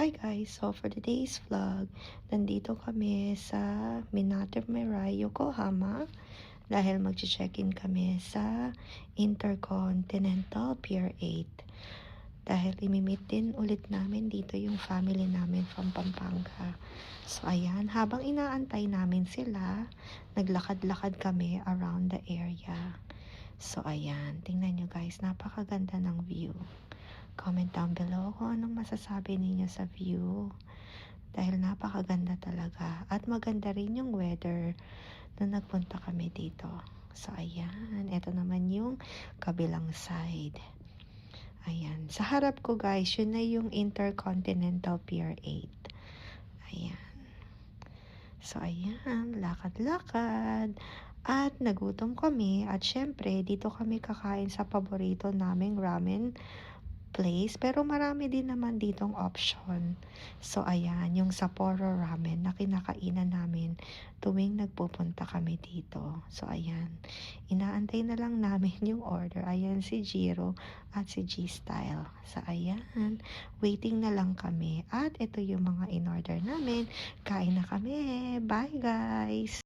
Hi guys! So for today's vlog, nandito kami sa Minato Mirai, Yokohama dahil mag-check-in kami sa Intercontinental Pier 8 dahil imimit din ulit namin dito yung family namin from Pampanga. So ayan, habang inaantay namin sila, naglakad-lakad kami around the area. So ayan, tingnan nyo guys, napakaganda ng view. Comment down below kung anong masasabi ninyo sa view dahil napakaganda talaga at maganda rin yung weather nung nagpunta kami dito. So ayan, ito naman yung kabilang side. Ayan, sa harap ko guys, yun na yung Intercontinental Pier 8. Ayan. So ayan, lakad-lakad at nagutom kami at syempre dito kami kakain sa paborito naming ramen place, pero marami din naman ditong option. So ayan, yung Sapporo ramen na kinakainan namin tuwing nagpupunta kami dito. So ayan, inaantay na lang namin yung order. Ayan si Jiro at si G-Style. So ayan, waiting na lang kami. At ito yung mga in-order namin. Kain na kami. Bye guys!